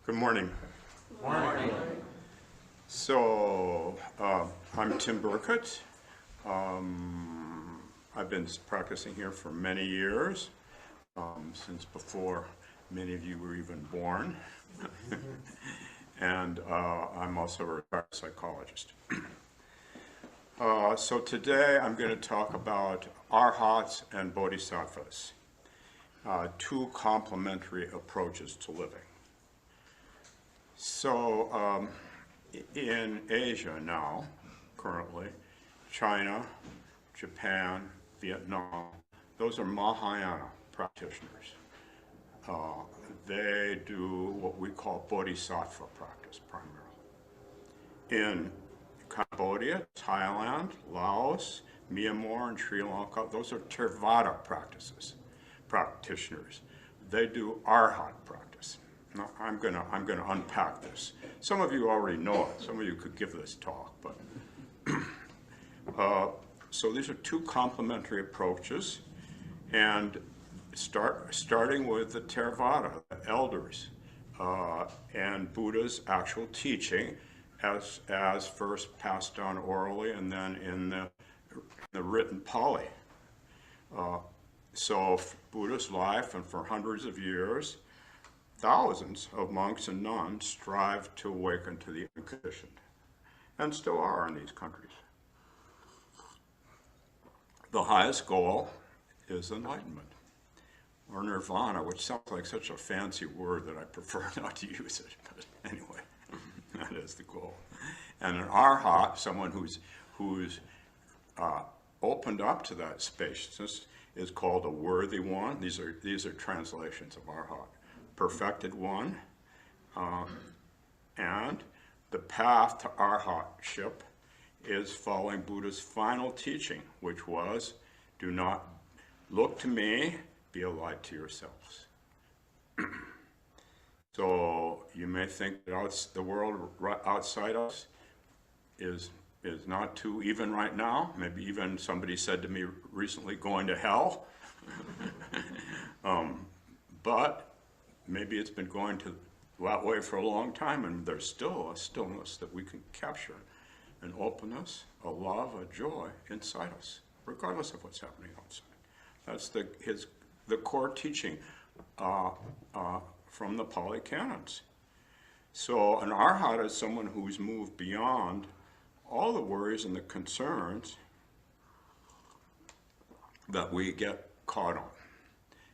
Good morning. Morning. So, I'm Tim Burkett. I've been practicing here for many years, since before many of you were even born. And I'm also a retired psychologist. So today I'm going to talk about Arhats and Bodhisattvas, two complementary approaches to living. So in Asia now, currently, China, Japan, Vietnam, those are Mahayana practitioners. They do what we call Bodhisattva practice primarily. In Cambodia, Thailand, Laos, Myanmar, and Sri Lanka, those are Theravada practitioners. They do Arhat practice. Now, I'm gonna unpack this. Some of you already know it. Some of you could give this talk, but so these are two complementary approaches, and starting with the Theravada, the elders, and Buddha's actual teaching, as first passed down orally and then in the written Pali. So Buddha's life, and for hundreds of years, thousands of monks and nuns strive to awaken to the unconditioned, and still are in these countries. The highest goal is enlightenment, or nirvana, which sounds like such a fancy word that I prefer not to use it, but anyway, that is the goal. And an arhat, someone who's opened up to that spaciousness, is called a worthy one. These are translations of arhat. Perfected one, and the path to arhatship is following Buddha's final teaching, which was, do not look to me, be a light to yourselves. So you may think that the world outside us is not too even right now. Maybe even somebody said to me recently, going to hell. But maybe it's been going to that way for a long time, and there's still a stillness that we can capture, an openness, a love, a joy inside us, regardless of what's happening outside. That's the core teaching from the Pali canons. So an arhat is someone who's moved beyond all the worries and the concerns that we get caught on,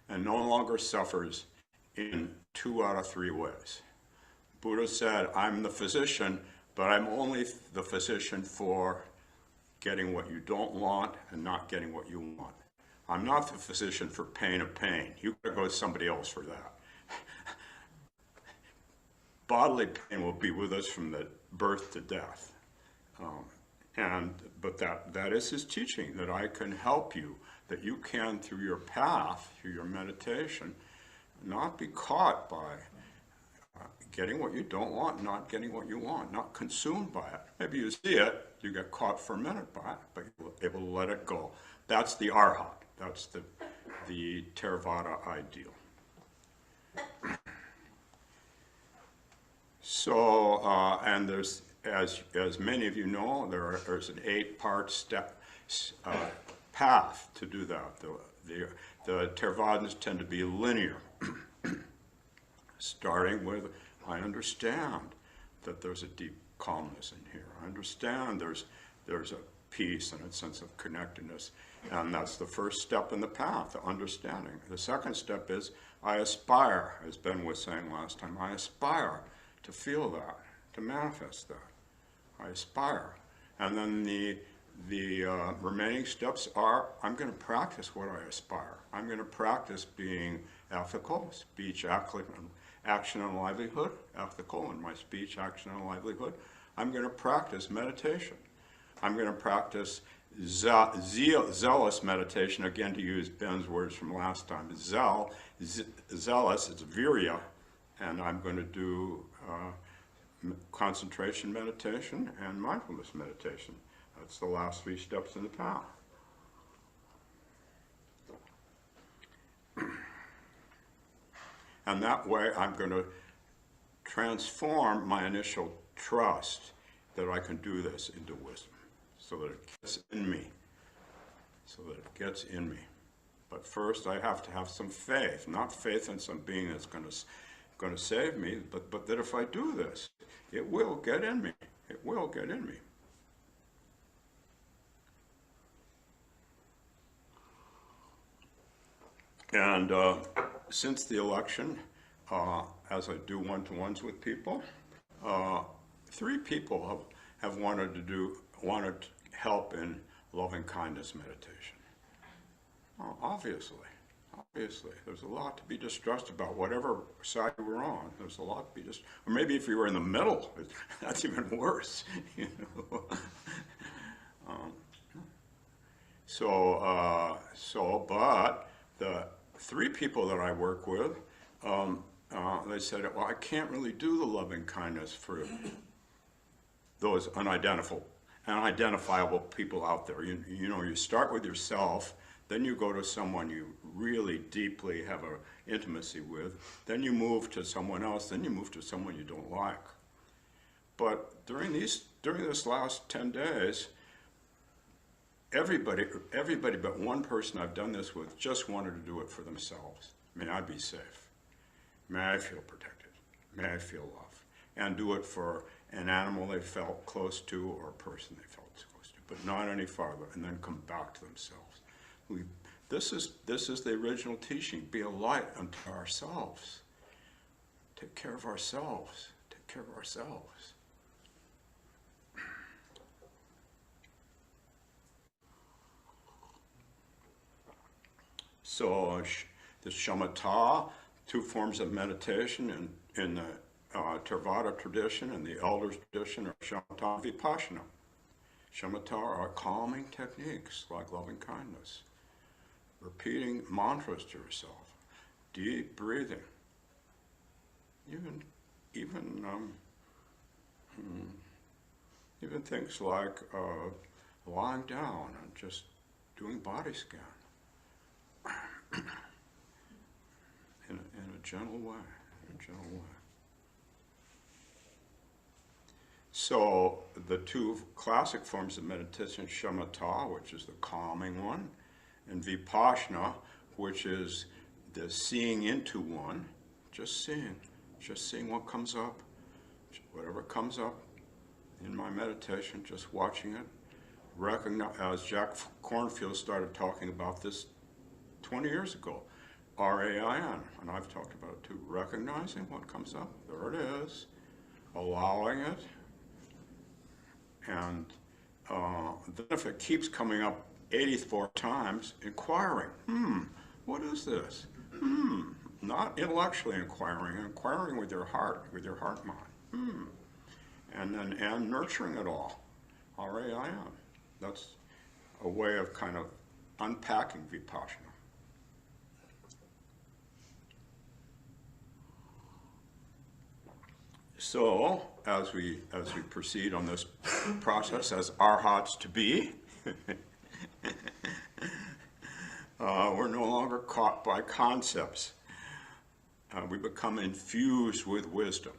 and no longer suffers in 2 out of 3 ways. Buddha said, I'm the physician, but I'm only the physician for getting what you don't want and not getting what you want. I'm not the physician for pain of pain. You gotta go to somebody else for that. Bodily pain will be with us from the birth to death. But that is his teaching, that I can help you, that you can, through your path, through your meditation, not be caught by getting what you don't want, not getting what you want, not consumed by it. Maybe you see it, you get caught for a minute by it, but you're able to let it go. That's the arhat. That's the Theravada ideal. So, and there's, as many of you know, there's an 8-part path to do that. The Theravadins tend to be linear, starting with, I understand that there's a deep calmness in here. I understand there's a peace and a sense of connectedness, and that's the first step in the path, the understanding. The second step is, I aspire, as Ben was saying last time, I aspire to feel that, to manifest that. I aspire. And then the remaining steps are, I'm going to practice what I aspire. I'm going to practice being ethical, speech, action, and livelihood, ethical in my speech, action, and livelihood. I'm going to practice meditation. I'm going to practice zealous meditation, again to use Ben's words from last time. Zealous, it's virya, and I'm going to do concentration meditation and mindfulness meditation. That's the last 3 steps in the path. And that way I'm going to transform my initial trust that I can do this into wisdom, so that it gets in me, But first I have to have some faith, not faith in some being that's going to save me, but that if I do this, it will get in me. It will get in me. And since the election, as I do one-to-ones with people, 3 people have wanted help in loving kindness meditation. Well, obviously, there's a lot to be distressed about, whatever side you were on. There's a lot to be or maybe if you were in the middle, that's even worse. You know? But the 3 people that I work with, they said, well, I can't really do the loving kindness for those unidentifiable people out there. You know, you start with yourself, then you go to someone you really deeply have an intimacy with, then you move to someone else, then you move to someone you don't like. But during this last 10 days, everybody but one person I've done this with just wanted to do it for themselves. May I be safe. May I feel protected. May I feel loved. And do it for an animal they felt close to or a person they felt close to, but not any farther, and then come back to themselves. This is the original teaching. Be a light unto ourselves. Take care of ourselves. Take care of ourselves. So the shamatha, 2 forms of meditation in the Theravada tradition and the elders tradition are shamatha and vipassana. Shamatha are calming techniques like loving kindness, repeating mantras to yourself, deep breathing, even things like lying down and just doing body scan in a gentle way. So the 2 classic forms of meditation, shamatha, which is the calming one, and vipassana, which is the seeing into one, just seeing what comes up, whatever comes up in my meditation, just watching it. Recognize, as Jack Kornfield started talking about this 20 years ago, RAIN, and I've talked about it too, recognizing what comes up, there it is, allowing it, and then if it keeps coming up 84 times, inquiring, what is this? Not intellectually inquiring with your heart mind, and nurturing it all, RAIN. That's a way of kind of unpacking vipassana. So, as we proceed on this process as Arhats to be, we're no longer caught by concepts. We become infused with wisdom.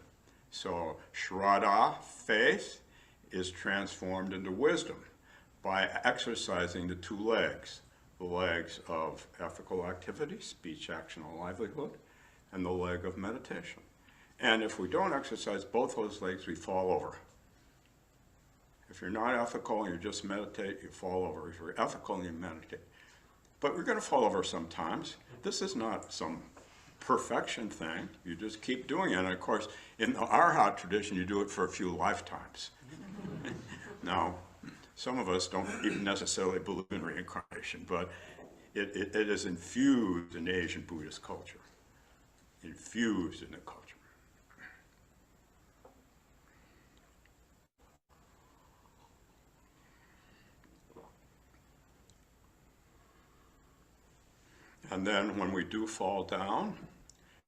So, Shraddha, faith, is transformed into wisdom by exercising the 2 legs. The legs of ethical activity, speech, action, and livelihood, and the leg of meditation. And if we don't exercise both those legs, we fall over. If you're not ethical and you just meditate, you fall over. If you're ethical and you meditate. But we're going to fall over sometimes. This is not some perfection thing. You just keep doing it. And of course, in the Arhat tradition, you do it for a few lifetimes. Now, some of us don't even necessarily believe in reincarnation, but it is infused in Asian Buddhist culture. Infused in the culture. And then when we do fall down,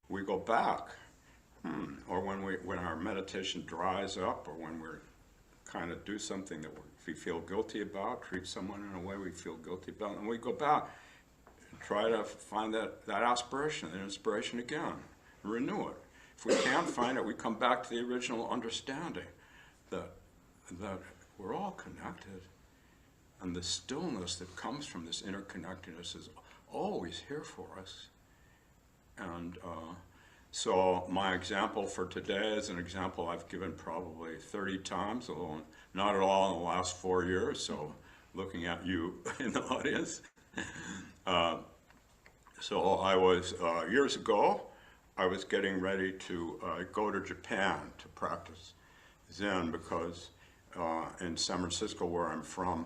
we go back. Or when our meditation dries up, or when we're kind of do something that we feel guilty about, treat someone in a way we feel guilty about, and we go back and try to find that aspiration, that inspiration again, renew it. If we can't find it, we come back to the original understanding that we're all connected. And the stillness that comes from this interconnectedness is always here for us. And so my example for today is an example I've given probably 30 times, although not at all in the last 4 years, so looking at you in the audience. So I was, years ago, I was getting ready to go to Japan to practice Zen because in San Francisco, where I'm from,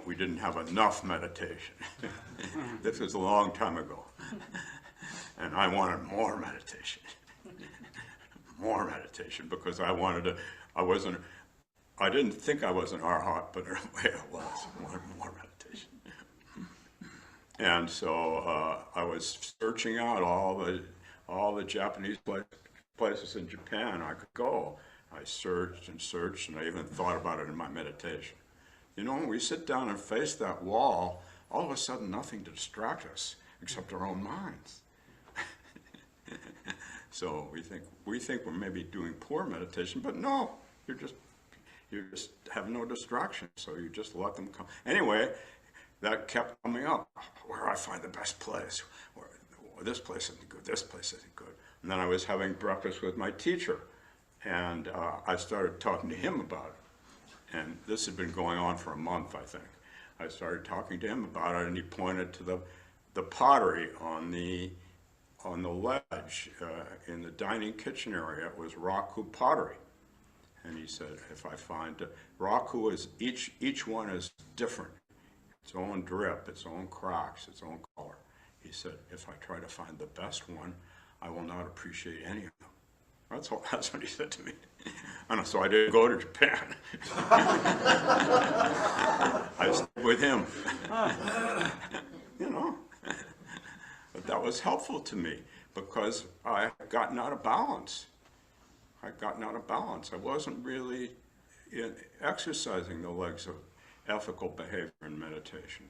we didn't have enough meditation. This was a long time ago. And I wanted more meditation. More meditation, because I didn't think I was an Arhat, but in a way I was. I wanted more meditation. And so I was searching out all the Japanese places in Japan I could go. I searched, and I even thought about it in my meditation. You know, when we sit down and face that wall, all of a sudden nothing to distract us except our own minds. So we think we're maybe doing poor meditation, but no, you just have no distraction, so you just let them come. Anyway, that kept coming up. Where do I find the best place? Or this place isn't good, this place isn't good. And then I was having breakfast with my teacher, and I started talking to him about it. And this had been going on for a month, I think. I started talking to him about it, and he pointed to the pottery on the ledge in the dining kitchen area. It was Raku pottery. And he said, if I find Raku is, each one is different. Its own drip, its own cracks, its own color. He said, if I try to find the best one, I will not appreciate any of them. That's what he said to me. And so I didn't go to Japan. I stayed with him. You know. But that was helpful to me because I had gotten out of balance. I wasn't really exercising the legs of ethical behavior in meditation.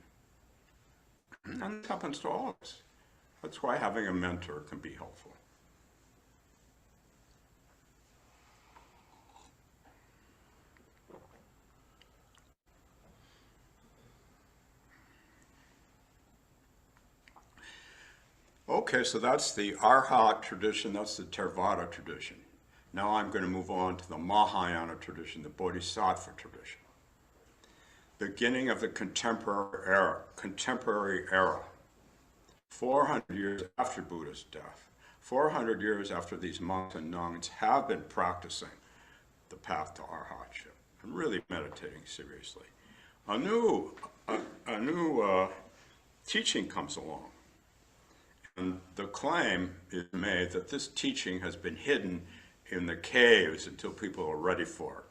And it happens to all of us. That's why having a mentor can be helpful. Okay, so that's the Arhat tradition, that's the Theravada tradition. Now I'm going to move on to the Mahayana tradition, the Bodhisattva tradition. Beginning of the contemporary era, 400 years after Buddha's death, 400 years after these monks and nuns have been practicing the path to Arhatship and really meditating seriously. A new teaching comes along. And the claim is made that this teaching has been hidden in the caves until people are ready for it.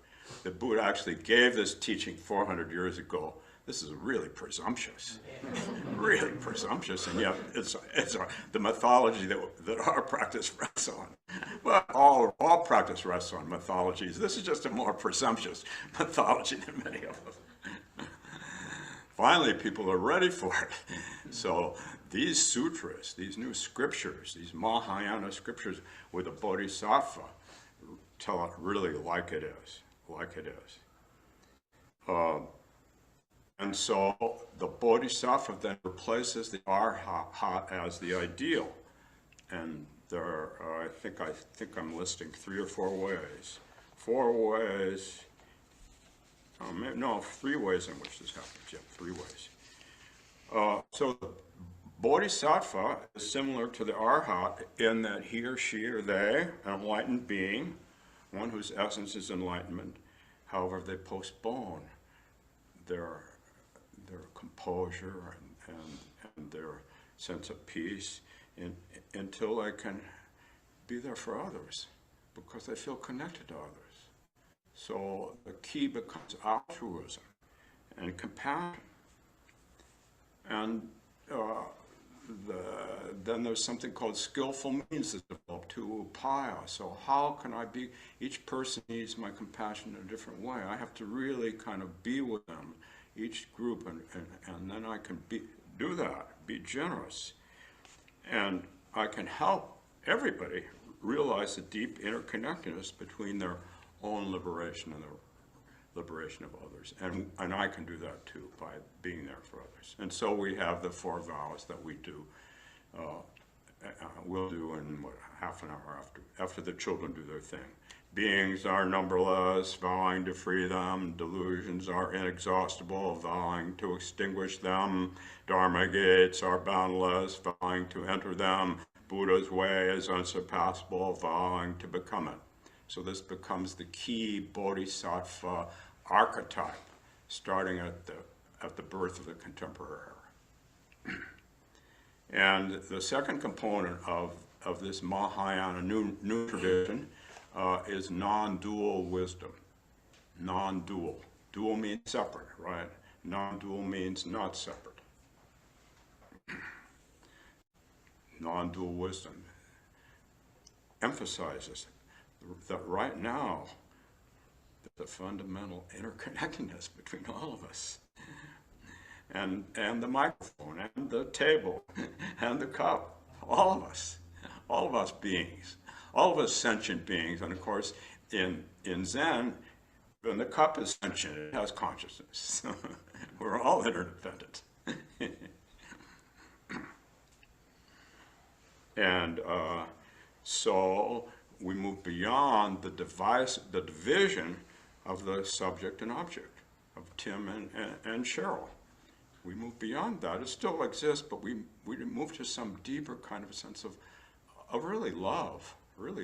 The Buddha actually gave this teaching 400 years ago. This is really presumptuous, really presumptuous, and yet it's the mythology that our practice rests on. But all practice rests on mythologies. This is just a more presumptuous mythology than many of them. Finally, people are ready for it. So these sutras, these new scriptures, these Mahayana scriptures with the Bodhisattva tell it really like it is, and so the Bodhisattva then replaces the Arhat as the ideal. And there are, I think I'm listing 3 or 4 ways. 3 ways in which this happens. Yeah, 3 ways. So the Bodhisattva is similar to the Arhat in that he or she or they, an enlightened being, one whose essence is enlightenment. However, they postpone their composure and their sense of peace until they can be there for others because they feel connected to others. So the key becomes altruism and compassion. And then there's something called skillful means that's developed to upaya. So how can I be, each person needs my compassion in a different way. I have to really kind of be with them, each group, and then I can do that, be generous. And I can help everybody realize the deep interconnectedness between their own liberation and the liberation of others. And I can do that too by being there for others. And so we have the 4 vows that we do. We'll do in half an hour after the children do their thing. Beings are numberless, vowing to free them. Delusions are inexhaustible, vowing to extinguish them. Dharma gates are boundless, vowing to enter them. Buddha's way is unsurpassable, vowing to become it. So this becomes the key Bodhisattva archetype, starting at the birth of the contemporary era. And the second component of this Mahayana new tradition is non-dual wisdom. Non-dual. Dual means separate, right? Non-dual means not separate. Non-dual wisdom emphasizes that right now, the fundamental interconnectedness between all of us, and the microphone, and the table, and the cup, all of us beings, all of us sentient beings. And of course, in Zen, when the cup is sentient, it has consciousness. We're all interdependent. And so we move beyond the division of the subject and object, of Tim and Cheryl. We move beyond that. It still exists, but we move to some deeper kind of a sense of really love what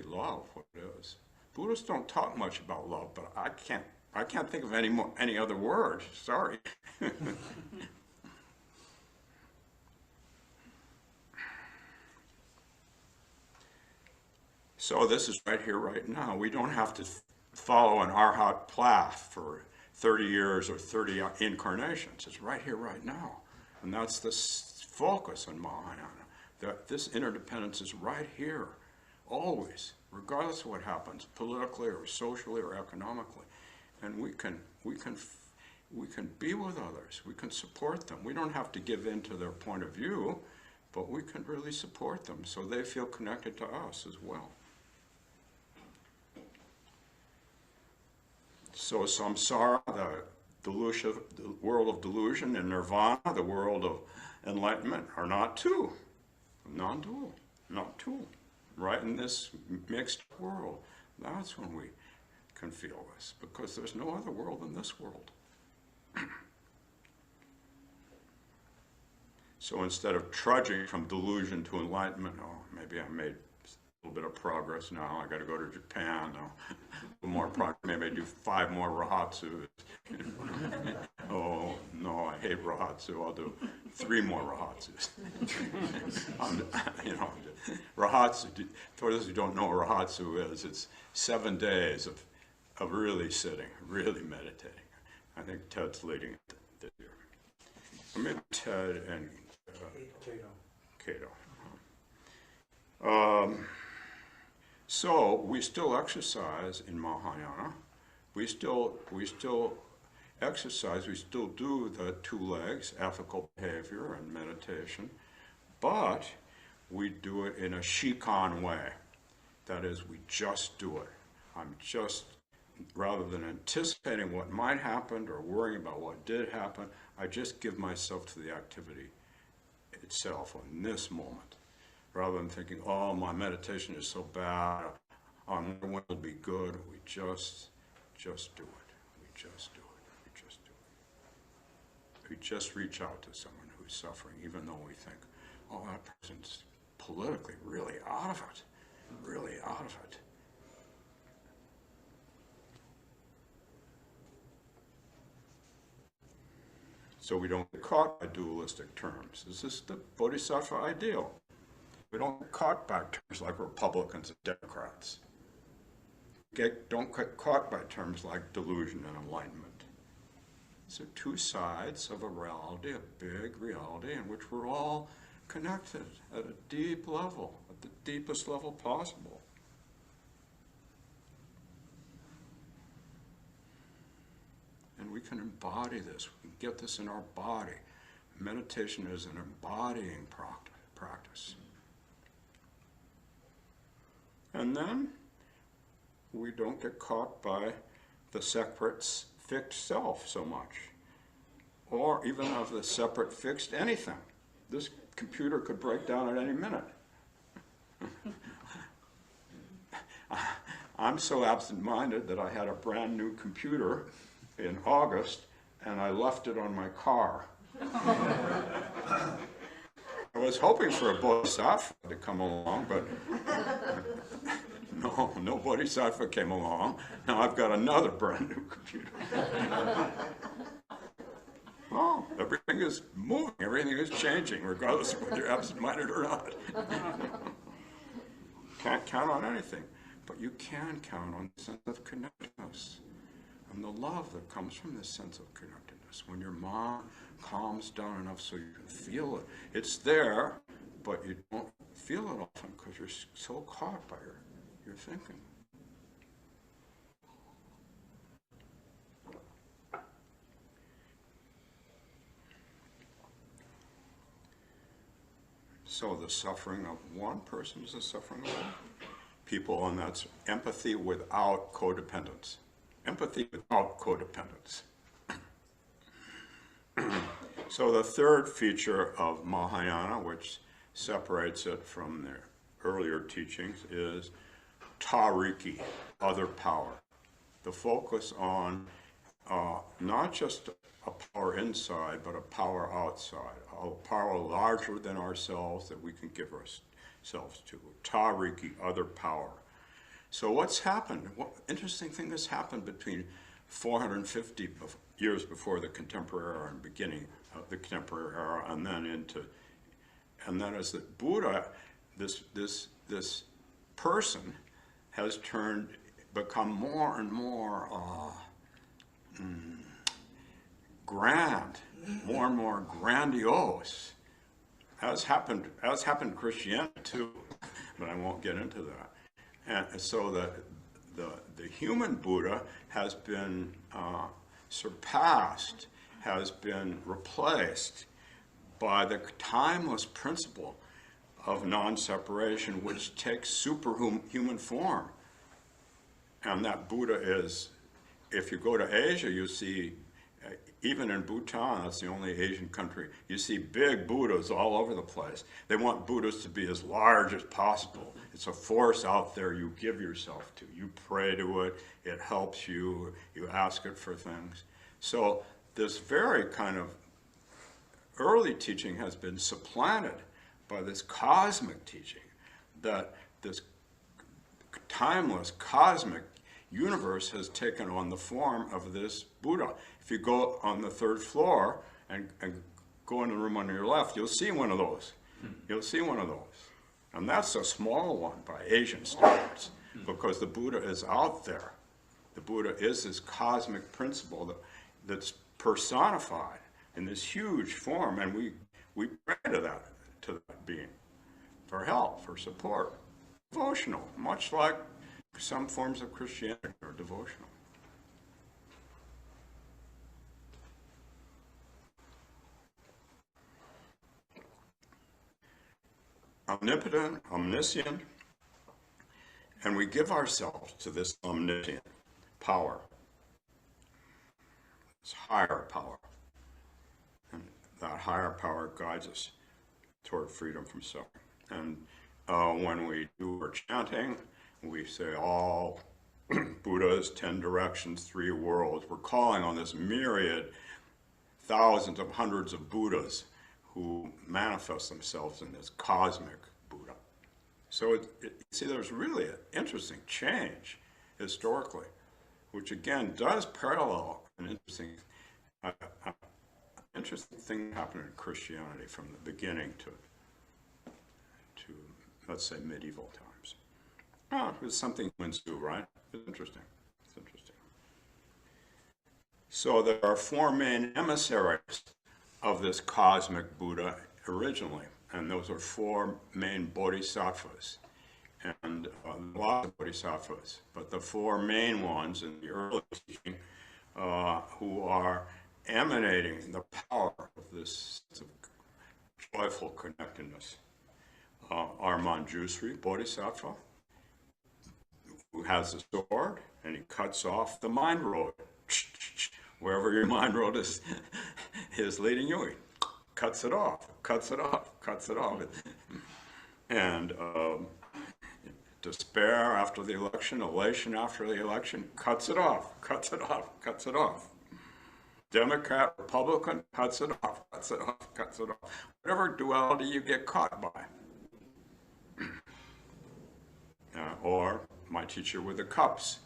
it is. Buddhists don't talk much about love, but I can't think of any other word. Sorry. So this is right here, right now. We don't have to follow an Arhat path for 30 years or 30 incarnations. It's right here, right now. And that's the focus in Mahayana, that this interdependence is right here, always, regardless of what happens, politically or socially or economically. And we can be with others. We can support them. We don't have to give in to their point of view, but we can really support them so they feel connected to us as well. So samsara, the world of delusion, and nirvana, the world of enlightenment, are not two, non-dual, not two. Right in this mixed world, that's when we can feel this, because there's no other world than this world. So instead of trudging from delusion to enlightenment, oh, maybe I made a little bit of progress now, I got to go to Japan now, a little more progress, maybe I do 5 more rahatsus. Oh, no, I hate rahatsu, I'll do 3 more rahatsus. Rahatsu, for those who don't know what rahatsu is, it's 7 days of really sitting, really meditating. I think Ted's leading it this year. Or maybe Ted and Cato. So we still exercise in Mahayana. We still exercise. We still do the 2 legs, ethical behavior and meditation, but we do it in a shikan way. That is, we just do it. Rather than anticipating what might happen or worrying about what did happen, I just give myself to the activity itself in this moment. Rather than thinking, oh, my meditation is so bad, when it'll be good, we just do it. We just do it. We just do it. We just reach out to someone who's suffering, even though we think, oh, that person's politically really out of it. Really out of it. So we don't get caught by dualistic terms. This is the Bodhisattva ideal. We don't get caught by terms like Republicans and Democrats. Don't get caught by terms like delusion and enlightenment. These are 2 sides of a reality, a big reality, in which we're all connected at a deep level, at the deepest level possible. And we can embody this. We can get this in our body. Meditation is an embodying practice. And then we don't get caught by the separate fixed self so much, or even of the separate fixed anything. This computer could break down at any minute. I'm so absent-minded that I had a brand new computer in August and I left it on my car. I was hoping for a Bodhisattva to come along, but no Bodhisattva came along. Now I've got another brand new computer. Well, everything is moving, everything is changing, regardless of whether you're absent-minded or not. Can't count on anything, but you can count on the sense of connectedness and the love that comes from this sense of connectedness. When your mind calms down enough so you can feel it, it's there, but you don't feel it often because you're so caught by your thinking. So the suffering of one person is the suffering of all people, and that's empathy without codependence. Empathy without codependence. So the third feature of Mahayana, which separates it from the earlier teachings, is tariki, other power. The focus on not just a power inside, but a power outside, a power larger than ourselves that we can give ourselves to. Tariki, other power. So what's happened? What interesting thing has happened between 450 years before the contemporary era and beginning of the contemporary era, and then as the Buddha, this person has become more and more grand, more and more grandiose, as happened in Christianity too, but I won't get into that. And so the human Buddha has been surpassed, has been replaced by the timeless principle of non-separation, which takes superhuman form. And that Buddha is, if you go to Asia, you see, even in Bhutan, that's the only Asian country, you see big Buddhas all over the place. They want Buddhas to be as large as possible. It's a force out there you give yourself to. You pray to it, it helps you, you ask it for things. So this very kind of early teaching has been supplanted by this cosmic teaching, that this timeless cosmic universe has taken on the form of this Buddha. If you go on the third floor and go in the room on your left, you'll see one of those. You'll see one of those. And that's a small one by Asian standards, because the Buddha is out there. The Buddha is this cosmic principle that's personified in this huge form, and we pray to that being for help, for support. Devotional, much like some forms of Christianity are devotional. Omnipotent, omniscient, and we give ourselves to this omniscient power, this higher power, and that higher power guides us toward freedom from suffering. And when we do our chanting, we say all Buddhas, 10 directions, 3 worlds. We're calling on this myriad, thousands of hundreds of Buddhas who manifest themselves in this cosmic Buddha. So see, there's really an interesting change historically, which again does parallel an interesting thing happened in Christianity from the beginning to let's say medieval times. Oh, it was something humans do, right? It's interesting. It's interesting. So there are 4 main emissaries of this cosmic Buddha originally, and those are 4 main bodhisattvas, and lots of bodhisattvas, but the 4 main ones in the early teaching who are emanating the power of this sense of joyful connectedness are Manjusri, Bodhisattva, who has the sword, and he cuts off the mind road. Wherever your mind road is leading you, he cuts it off, cuts it off, cuts it off. And despair after the election, elation after the election, cuts it off, cuts it off, cuts it off. Democrat, Republican, cuts it off, cuts it off, cuts it off. Whatever duality you get caught by. Or my teacher with the cups,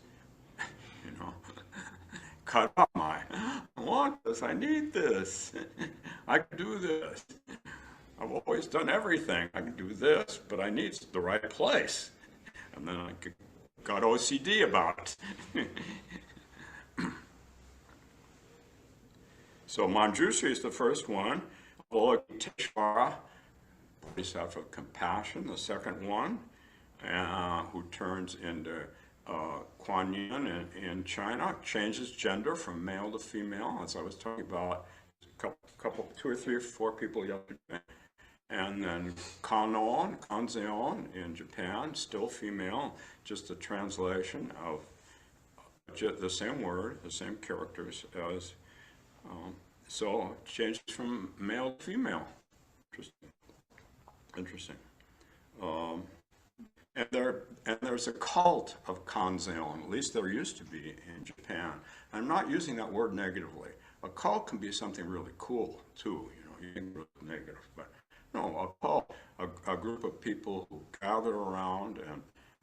you know, cut off my, I want this, I need this, I can do this. I've always done everything. I can do this, but I need the right place. And then I got OCD about it. So Manjushri is the first one. Avalokiteshvara, Bodhisattva of compassion, the second one, who turns into Kuan Yin in China, changes gender from male to female, as I was talking about two or three or four people yesterday. And then Kanzeon in Japan, still female, just a translation of the same word, the same characters as, so it changes from male to female. Interesting. And there's a cult of Kanzeon, at least there used to be in Japan. I'm not using that word negatively. A cult can be something really cool too, you know, you can really negative, but no, a cult, a group of people who gather around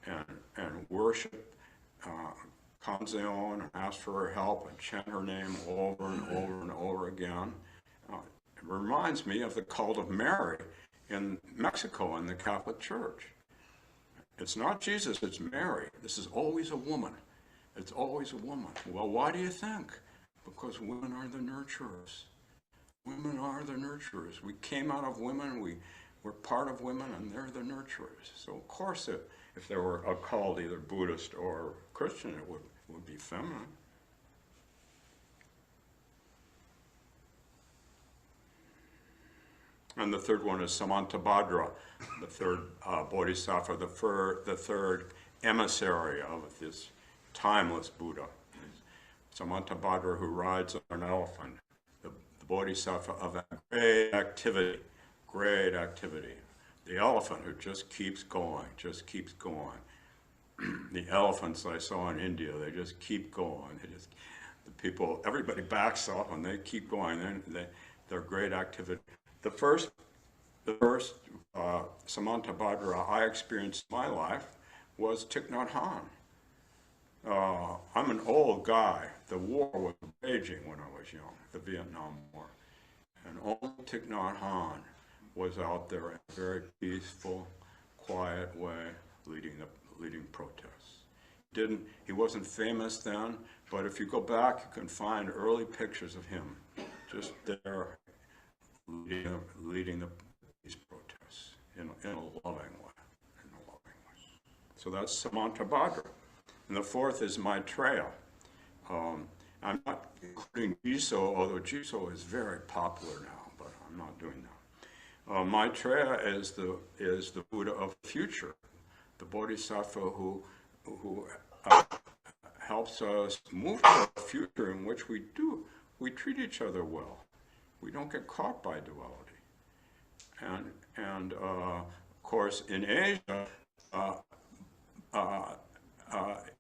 and worship Kanzeon and ask for her help and chant her name over and over and over again. It reminds me of the cult of Mary in Mexico in the Catholic Church. It's not Jesus, it's Mary. This is always a woman. It's always a woman. Well, why do you think? Because women are the nurturers. Women are the nurturers. We came out of women, we're part of women, and they're the nurturers. So of course, if there were a cult, either Buddhist or Christian, it would be feminine. And the third one is Samantabhadra, the third Bodhisattva, the third emissary of this timeless Buddha. Samantabhadra, who rides on an elephant. Bodhisattva of that great activity. The elephant who just keeps going. The elephants I saw in India, they just keep going. Everybody backs off and they keep going. They're great activity. The first Samantabhadra I experienced in my life was Thich Nhat Hanh. I'm an old guy. The war was raging when I was young, the Vietnam War. And only Thich Nhat Hanh was out there in a very peaceful, quiet way, leading protests. He wasn't famous then, but if you go back, you can find early pictures of him just there leading the peace protests in a loving way. So that's Samantabhadra. And the fourth is Maitreya. I'm not including Jiso, although Jiso is very popular now, but I'm not doing that. Maitreya is the Buddha of the future, the Bodhisattva who helps us move to a future in which we treat each other well. We don't get caught by duality. And of course, in Asia,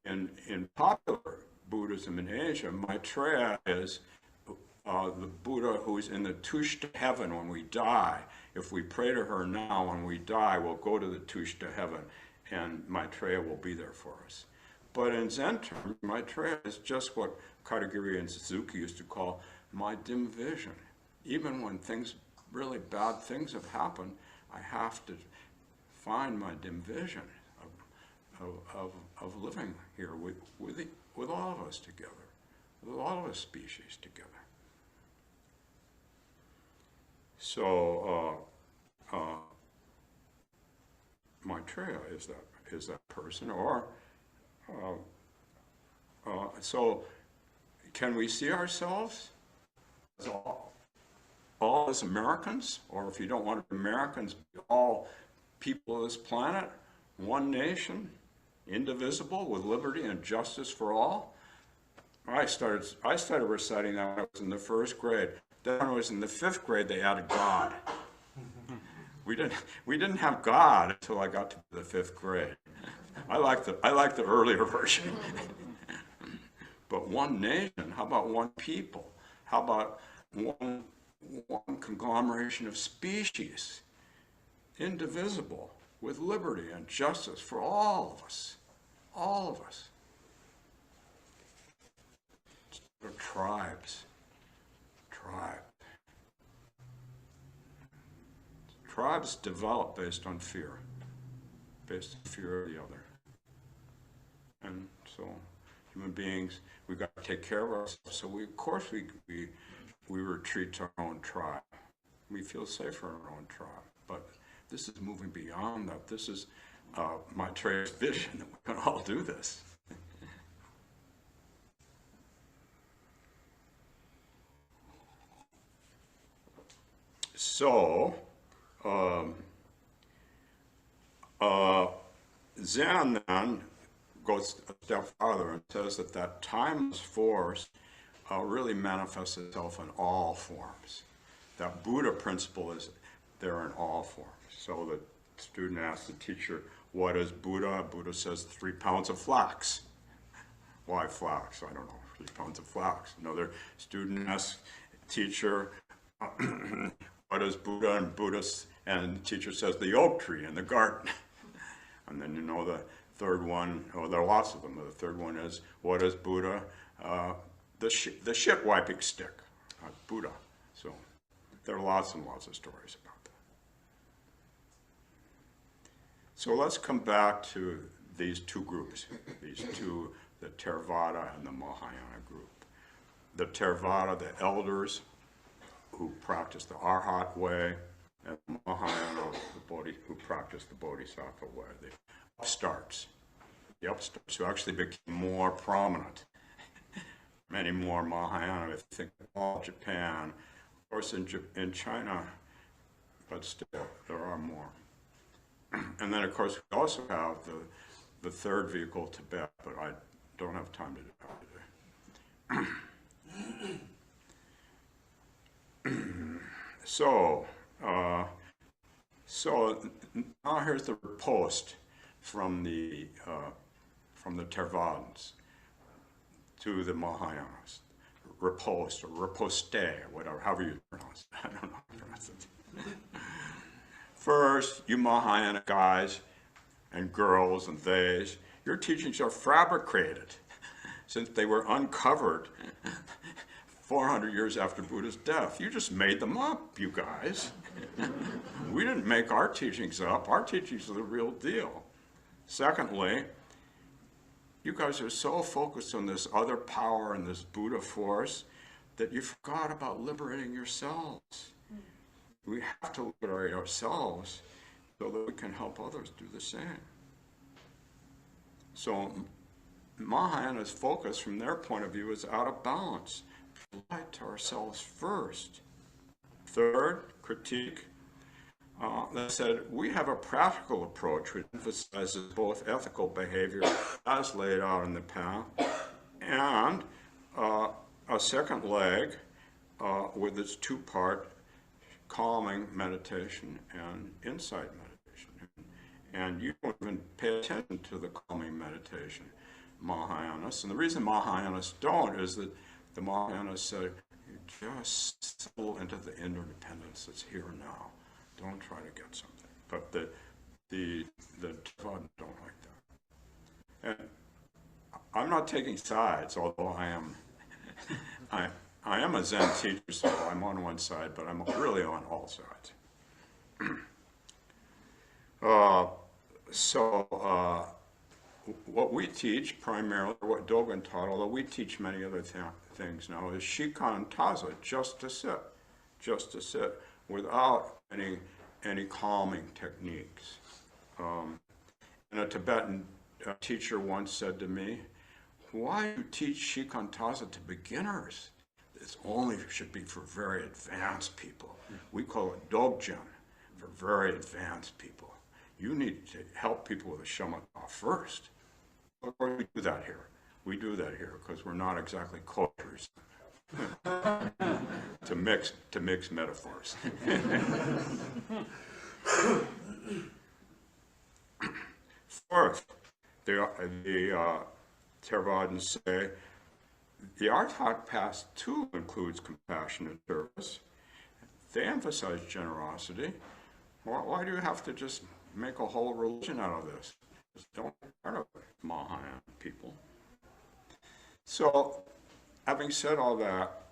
in popular Buddhism in Asia, Maitreya is the Buddha who's in the Tushta heaven when we die. If we pray to her now, when we die, we'll go to the Tushta heaven, and Maitreya will be there for us. But in Zen terms, Maitreya is just what Katagiri and Suzuki used to call my dim vision. Even when really bad things have happened, I have to find my dim vision of living here with all of us together, with all of us species together. So Maitreya is that person, or so can we see ourselves as all as Americans, or if you don't want to be Americans, all people of this planet, one nation, indivisible, with liberty and justice for all. I started reciting that when I was in the first grade. Then when I was in the fifth grade, they added God. We didn't have God until I got to the fifth grade. I like the earlier version. But one nation, how about one people? How about one conglomeration of species, indivisible, with liberty and justice for all of us, all of us. Or tribes, tribes develop based on fear of the other. And so human beings, we've got to take care of ourselves. So we retreat to our own tribe. We feel safer in our own tribe. But this is moving beyond that. This is my Maitreya's vision that we can all do this. So, Zen then goes a step farther and says that timeless force really manifests itself in all forms. That Buddha principle is there in all forms. So the student asks the teacher, what is Buddha? Buddha says 3 pounds of flax. Why flax? I don't know, 3 pounds of flax. Another student asks teacher, what is Buddha? And the teacher says the oak tree in the garden. And then the third one, there are lots of them, but the third one is, what is Buddha? The shit wiping stick, Buddha. So there are lots and lots of stories about that. So let's come back to these two groups, the Theravada and the Mahayana group. The Theravada, the elders who practice the Arhat way, and the Mahayana, who practice the Bodhisattva way, the upstarts who actually became more prominent. Many more Mahayana, if you think of all Japan, of course in China, but still, there are more. And then, of course, we also have the third vehicle, Tibet, but I don't have time to do that today. So now here's the riposte from the Theravadins to the Mahayanas. Riposte or riposte, or whatever, however you pronounce it. I don't know how to pronounce it. First, you Mahayana guys and girls and theys, your teachings are fabricated since they were uncovered 400 years after Buddha's death. You just made them up, you guys. We didn't make our teachings up. Our teachings are the real deal. Secondly, you guys are so focused on this other power and this Buddha force that you forgot about liberating yourselves. We have to liberate ourselves so that we can help others do the same. So Mahayana's focus from their point of view is out of balance. Light to ourselves first. Third, critique. They said, we have a practical approach which emphasizes both ethical behavior as laid out in the path and a second leg with its two-part calming meditation and insight meditation. And you don't even pay attention to the calming meditation, Mahayanas. And the reason Mahayanas don't is that the Mahayanas say, you just settle into the interdependence that's here and now. Don't try to get something. But the Theravada don't like that. And I'm not taking sides, although I am a Zen teacher, so I'm on one side, but I'm really on all sides. What we teach primarily, what Dogen taught, although we teach many other things now, is Shikan Taza, just to sit, without any calming techniques. And a Tibetan teacher once said to me, why do you teach Shikan Taza to beginners? This only should be for very advanced people. We call it Dobjen, for very advanced people. You need to help people with a shamatha first. Of course, we do that here. We do that here because we're not exactly cultures to mix metaphors. Fourth, the Theravadins say the Arhat path too includes compassion and service. They emphasize generosity. Why do you have to just make a whole religion out of this? Just don't be part of it, Mahayana people. So, having said all that,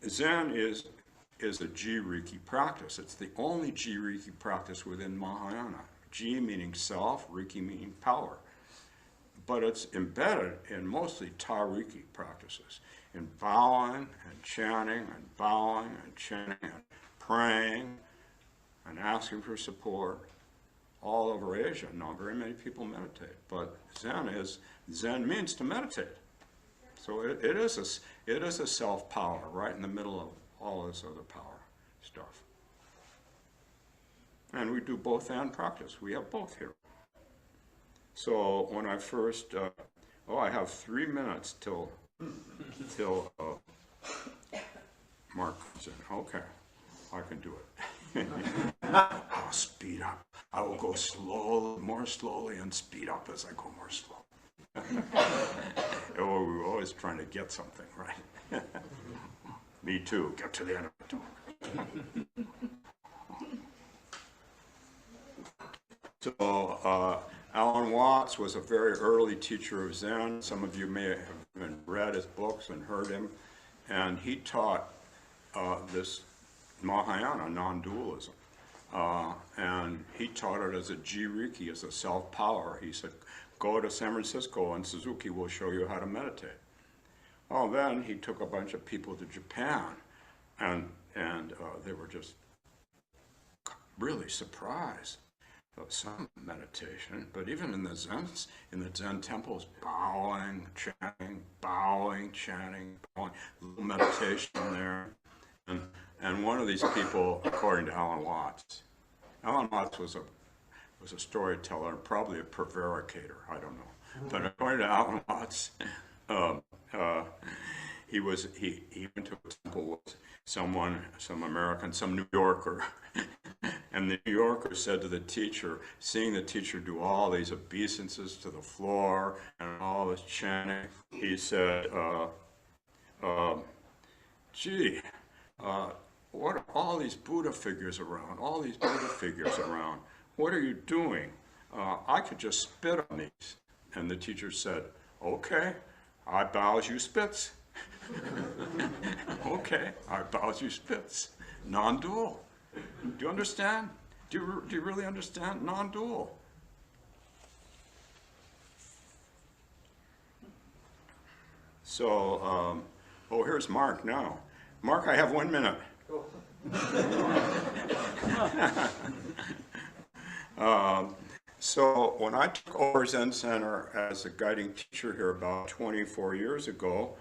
Zen is a Jiriki practice. It's the only Jiriki practice within Mahayana. Ji meaning self, Riki meaning power. But it's embedded in mostly Tariki practices, in bowing and chanting and bowing and chanting and praying and asking for support. All over Asia, not very many people meditate, but Zen means to meditate. So it is a self-power right in the middle of all this other power stuff. And we do both and practice. We have both here. So when I first, I have 3 minutes till Mark comes in. Okay, I can do it. I'll speed up. I will go more slowly, and speed up as I go more slow. We're always trying to get something, right? Me too. Get to the end of the talk. So, Alan Watts was a very early teacher of Zen. Some of you may have even read his books and heard him. And he taught this Mahayana, non-dualism. And he taught it as a Jiriki, as a self-power. He said, go to San Francisco and Suzuki will show you how to meditate. Well, then he took a bunch of people to Japan, and they were just really surprised. Some meditation, but even in the Zen temples, bowing, chanting, bowing, chanting, bowing, little meditation there. And one of these people, according to Alan Watts was a storyteller and probably a prevaricator, I don't know. But according to Alan Watts, he went to a temple with some American, some New Yorker, and the New Yorker said to the teacher, seeing the teacher do all these obeisances to the floor and all this chanting, he said, gee, what are all these Buddha figures around? What are you doing? I could just spit on these. And the teacher said, okay, I bows, you spits. Okay, I bows, you spits. Non-dual. Do you understand? Do you really understand? Non-dual. So, here's Mark now. Mark, I have 1 minute. So when I took over Zen Center as a guiding teacher here about 24 years ago,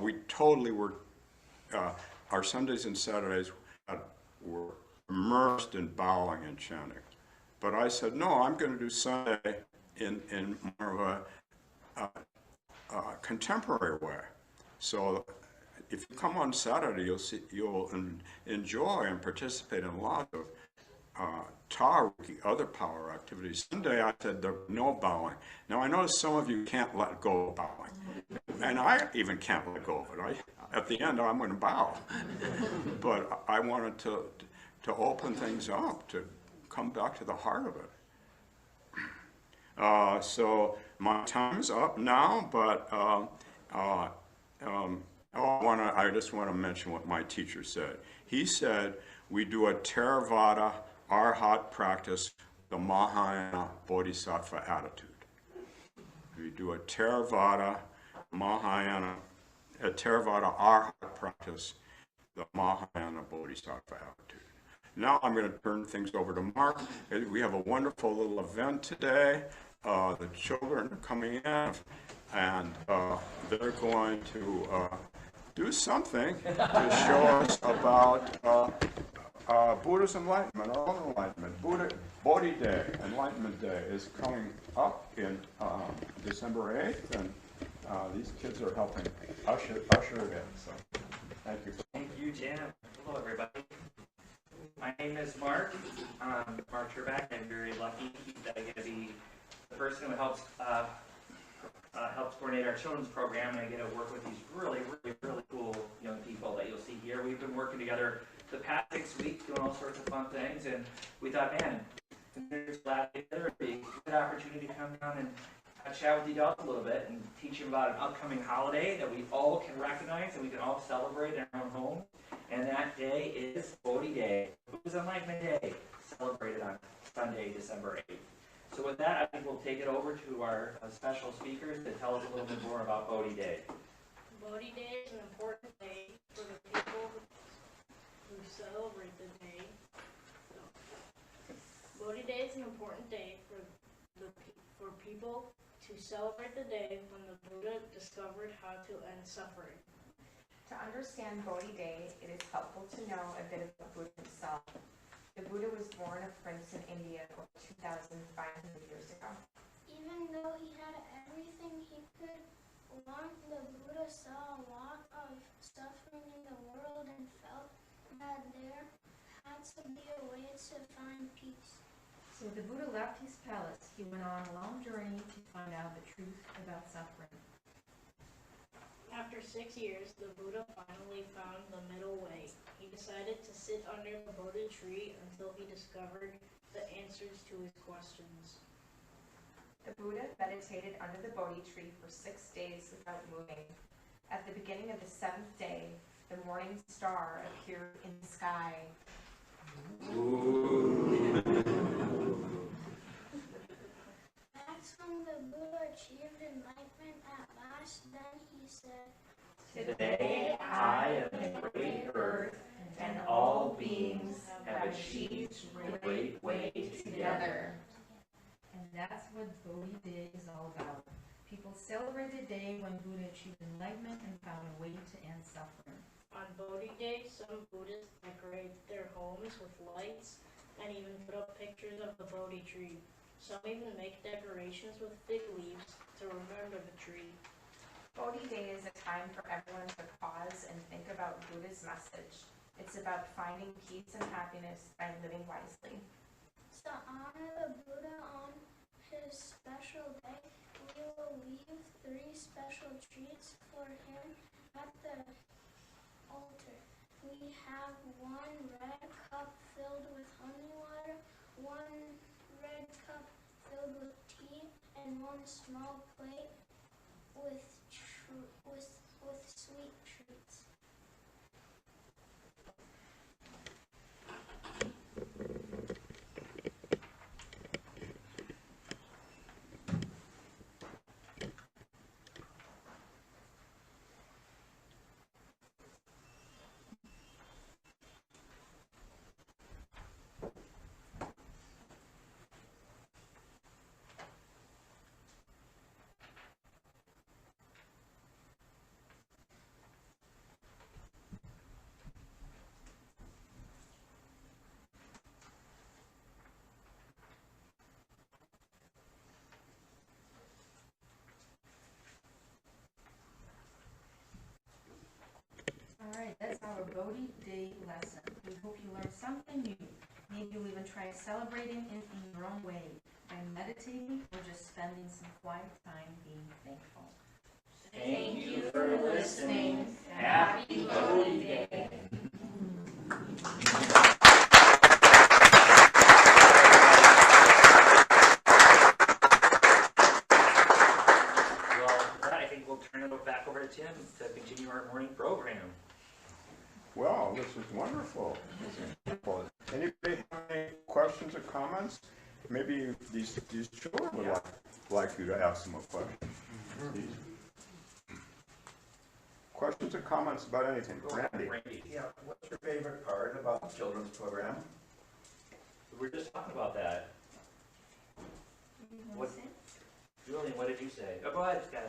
we totally were, our Sundays and Saturdays were immersed in bowing and chanting. But I said, no, I'm going to do Sunday in more of a contemporary way. So if you come on Saturday, you'll enjoy and participate in lots of Tariki, other power activities. Sunday I said there no bowing. Now I notice some of you can't let go of bowing, and I even can't let go of it. At the end I'm going to bow, but I wanted to open things up, to come back to the heart of it. So my time's up now, but I just want to mention what my teacher said. He said we do a Theravada Arhat practice, the Mahayana Bodhisattva attitude. We do a Theravada Arhat practice, the Mahayana Bodhisattva attitude. Now I'm going to turn things over to Mark. We have a wonderful little event today. The children are coming in, and they're going to do something to show us about Buddha's enlightenment, our own enlightenment. Bodhi Day, Enlightenment Day, is coming up in December 8th, and these kids are helping usher it in. So, thank you. Thank you, Jim. Hello, everybody. My name is Mark. Mark Turback. I'm very lucky that I get to be the person who helps coordinate our children's program, and I get to work with these really cool young people that you'll see here. We've been working together the past 6 weeks doing all sorts of fun things, and we thought, man, there's a good opportunity to come down and chat with the adults a little bit and teach them about an upcoming holiday that we all can recognize and we can all celebrate in our own home. And that day is Bodhi Day. Buddha's Enlightenment Day, celebrated on Sunday, December 8th. So with that, I think we'll take it over to our special speakers to tell us a little bit more about Bodhi Day. Bodhi Day is an important day for the people who celebrate the day. Bodhi Day is an important day for people to celebrate the day when the Buddha discovered how to end suffering. To understand Bodhi Day, it is helpful to know a bit about Buddha himself. The Buddha was born a prince in India over 2,500 years ago. Even though he had everything he could want, the Buddha saw a lot of suffering in the world and felt that there had to be a way to find peace. So the Buddha left his palace. He went on a long journey to find out the truth about suffering. After 6 years, the Buddha finally found the middle way. He decided to sit under the Bodhi tree until he discovered the answers to his questions. The Buddha meditated under the Bodhi tree for 6 days without moving. At the beginning of the 7th day, the morning star appeared in the sky. That's when the Buddha achieved enlightenment at last. Then he said, Today I am the great earth, and all beings have achieved the great way together. And that's what Bodhi Day is all about. People celebrate the day when Buddha achieved enlightenment and found a way to end suffering. On Bodhi Day, some Buddhists decorate their homes with lights and even put up pictures of the Bodhi tree. Some even make decorations with fig leaves to remember the tree. Bodhi Day is a time for everyone to pause and think about Buddha's message. It's about finding peace and happiness by living wisely. to honor the Buddha on his special day, we will leave 3 special treats for him at the altar. We have 1 red cup filled with honey water, 1 red cup filled with tea, and 1 small plate with sweet treats. Alright, that's our Bodhi Day lesson. We hope you learned something new. Maybe you'll even try celebrating it in your own way, by meditating or just spending some quiet time being thankful. Thank you for listening. Happy Bodhi Day. Well, with that, I think we'll turn it back over to Tim to continue our morning program. Well, this is wonderful. Anybody have any questions or comments? Maybe these children would like you to ask them a question. Questions or comments about anything? Randy? Yeah, what's your favorite part about the children's program? We were just talking about that. What, Julian, what did you say? Oh, go ahead, Skylar.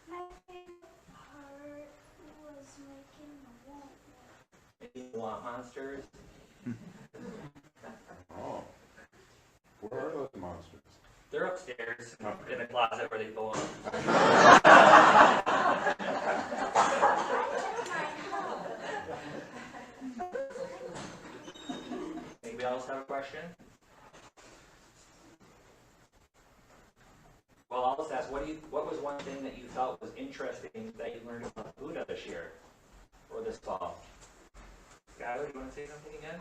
My favorite part was making the wall. Maybe you want monsters? Oh. Where are those monsters? They're upstairs in the closet where they belong. Anybody else have a question? Well, I'll just ask, what was one thing that you felt was interesting that you learned about Buddha this year or this fall? Skylar, you want to say something again?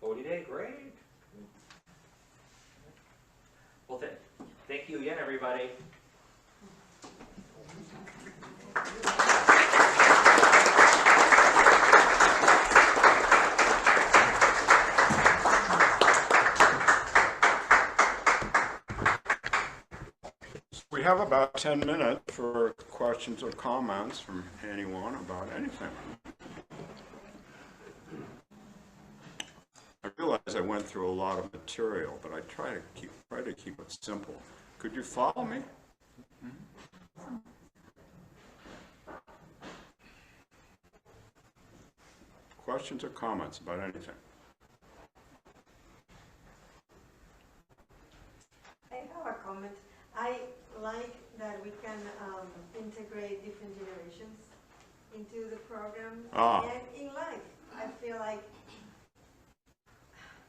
Bodhi Day, great. Well, thank you again, everybody. We have about 10 minutes for questions or comments from anyone about anything. I realize I went through a lot of material, but I try to keep it simple. Could you follow me? Questions or comments about anything? I have a comment. I like that we can integrate different generations into the program. And in life, I feel like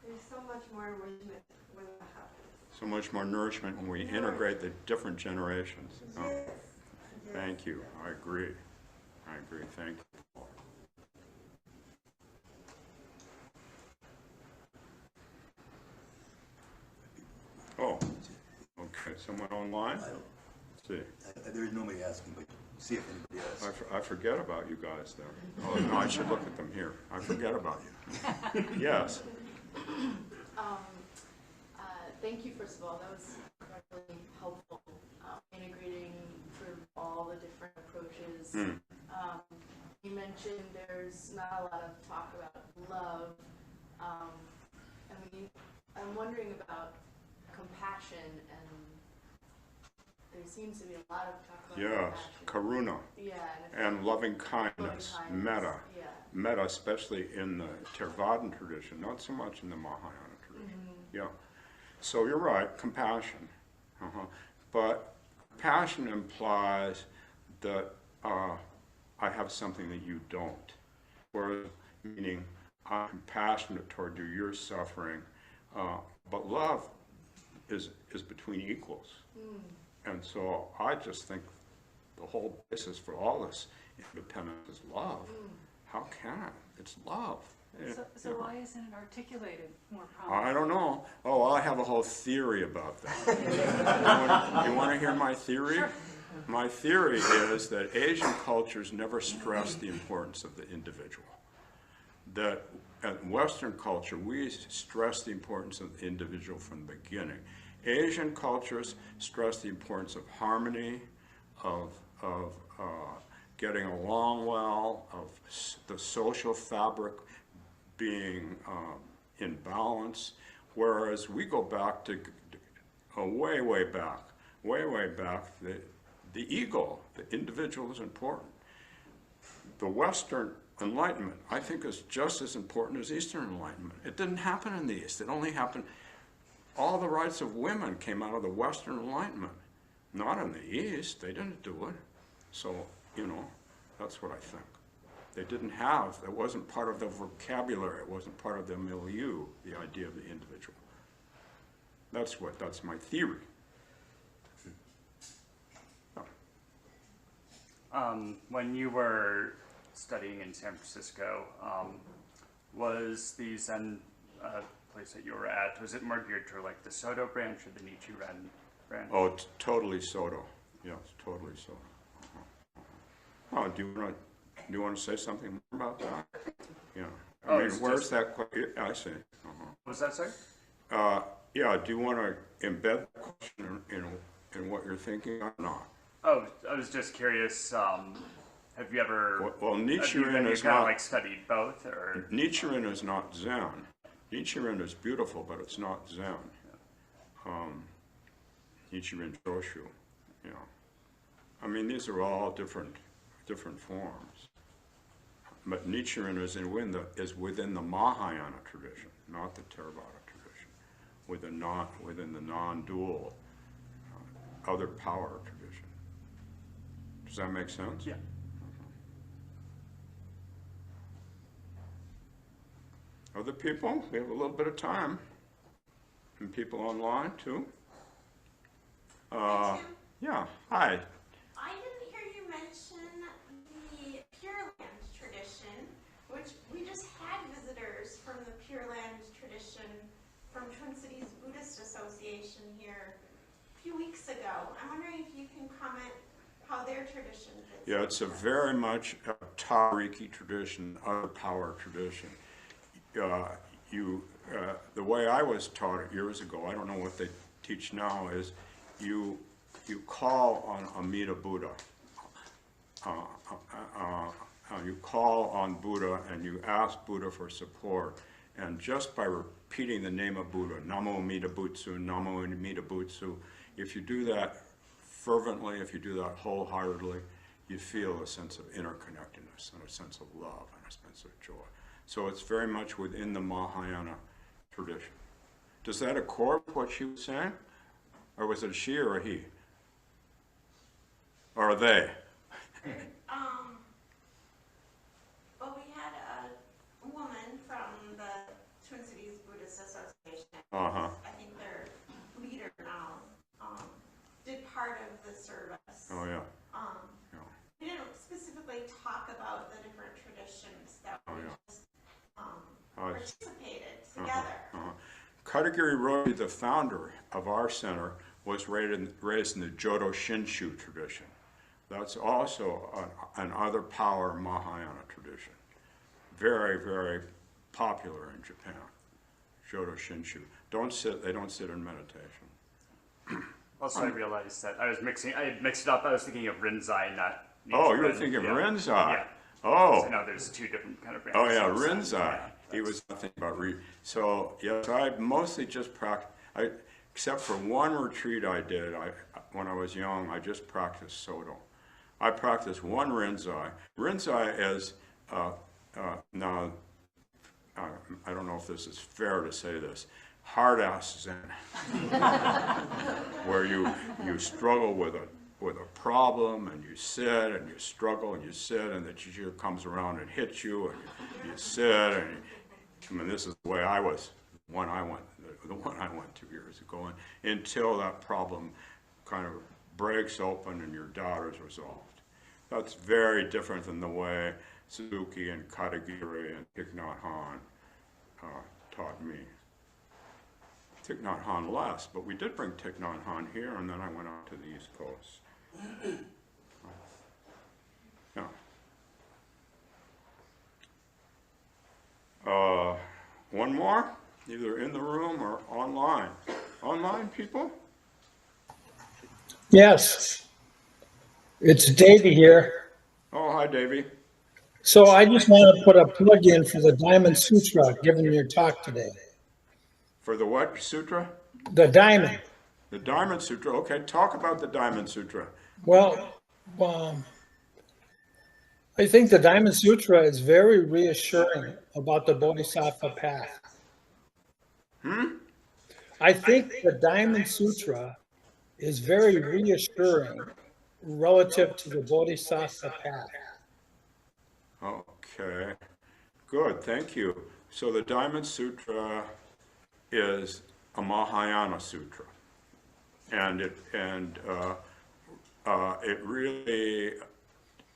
there's so much more enrichment when that happens. So much more nourishment when we integrate the different generations. Yes. Yes. Thank you. I agree. Thank you. Oh, okay. Someone online? I don't, Let's see. there's nobody asking, but see if anybody else. I forget about you guys there. Oh, no, I should look at them here. I forget about you. Yes. Thank you, first of all. That was incredibly helpful, integrating sort of all the different approaches. You mentioned there's not a lot of talk about love. I'm wondering about compassion, and there seems to be a lot of talk about compassion. Karuna. Yeah, and loving kindness, metta. Yeah. Metta, especially in the Theravadan tradition, not so much in the Mahayana tradition. Yeah. So you're right, compassion. But passion implies that I have something that you don't. Whereas, meaning I'm compassionate toward you, you're suffering. But love is between equals. And so I just think the whole basis for all this independence is love. How can it? It's love. So why isn't it articulated more prominently? I don't know. Oh, I have a whole theory about that. You want to hear my theory? Sure. My theory is that Asian cultures never stress the importance of the individual. That in Western culture, we stress the importance of the individual from the beginning. Asian cultures stress the importance of harmony, of getting along well, of the social fabric being in balance, whereas we go back to way back, the ego, the individual is important. The Western Enlightenment, I think, is just as important as Eastern Enlightenment. It didn't happen in the East. It only happened, all the rights of women came out of the Western Enlightenment, not in the East. They didn't do it. So, that's what I think. They didn't have, it wasn't part of the vocabulary, it wasn't part of the milieu, the idea of the individual. That's my theory. When you were studying in San Francisco, was the Zen place that you were at, was it more geared to like the Soto branch or the Nichiren branch? Oh, it's totally Soto. Yes, totally Soto. Oh, do you want to say something more about that? Yeah. I mean, where's that question? I see. Was that, sorry? Yeah, do you want to embed the question in what you're thinking or not? Oh, I was just curious, have you ever, well, Nichiren is kind of not, like studied both, or? Nichiren is not Zen. Nichiren is beautiful, but it's not Zen. Nichiren Joshu, I mean, these are all different forms. But Nichiren is within the Mahayana tradition, not the Theravada tradition, within the non-dual other power tradition. Does that make sense? Yeah. Other people? We have a little bit of time. And people online too. Yeah, hi. I didn't hear you mention the Pure Land tradition, which we just had visitors from the Pure Land tradition from Twin Cities Buddhist Association here a few weeks ago. I'm wondering if you can comment how their tradition fits. Yeah, it's a very much a Tairiki tradition, other power tradition. The way I was taught it years ago, I don't know what they teach now, is you call on Amida Buddha. You call on Buddha and you ask Buddha for support. And just by repeating the name of Buddha, Namo Amida Butsu, Namo Amida Butsu, if you do that fervently, if you do that wholeheartedly, you feel a sense of interconnectedness and a sense of love and a sense of joy. So it's very much within the Mahayana tradition. Does that accord with what she was saying? Or was it a she or a he? Or a they? Well, we had a woman from the Twin Cities Buddhist Association. Uh-huh. I think their leader now did part of the service. Oh, yeah. Yeah. We didn't specifically talk about the different traditions that we just participated together. Katagiri Roshi, the founder of our center, was raised in the Jodo Shinshu tradition. That's also an other power Mahayana tradition. Very, very popular in Japan. Jodo Shinshu. They don't sit in meditation. Also, I realized that I mixed it up. I was thinking of Rinzai, not Nichiren. Oh, you were thinking of Rinzai. Yeah. Oh. So, no, there's two different kind of branches. Oh, yeah, Rinzai. He was nothing about So, yes, I mostly just practiced, except for one retreat I did when I was young, I just practiced Soto. I practiced one Rinzai. Rinzai is, now, I don't know if this is fair to say this, hard-ass Zen, where you struggle with a problem, and you sit, and you struggle, and you sit, and the teacher comes around and hits you, and you sit, and I mean, this is the way I was, the one I went 2 years ago, and until that problem kind of breaks open and your doubt is resolved. That's very different than the way Suzuki and Katagiri and Thich Nhat Hanh taught me. Thich Nhat Hanh less, but we did bring Thich Nhat Hanh here, and then I went out to the East Coast. Yeah. One more, either in the room or online. Online people? Yes. It's Davey here. Oh, hi, Davey. So I just want to put a plug in for the Diamond Sutra, given your talk today. For the what sutra? The Diamond. The Diamond Sutra. Okay, talk about the Diamond Sutra. Well, I think the Diamond Sutra is very reassuring about the Bodhisattva path. I think the Diamond Sutra is very reassuring relative to the Bodhisattva path. Okay, good, thank you. So the Diamond Sutra is a Mahayana Sutra, and it really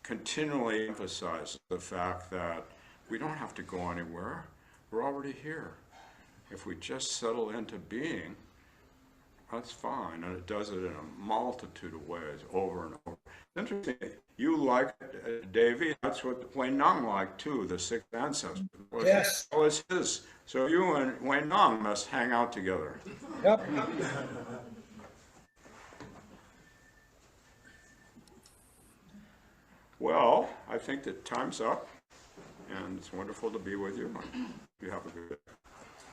continually emphasizes the fact that we don't have to go anywhere. We're already here. If we just settle into being, that's fine. And it does it in a multitude of ways, over and over. Interesting. You like it, Davey. That's what Wei Nang liked too, the sixth ancestor. Yes. That was his. So you and Wei Nang must hang out together. Yep. Well, I think that time's up, and it's wonderful to be with you. You have a good day.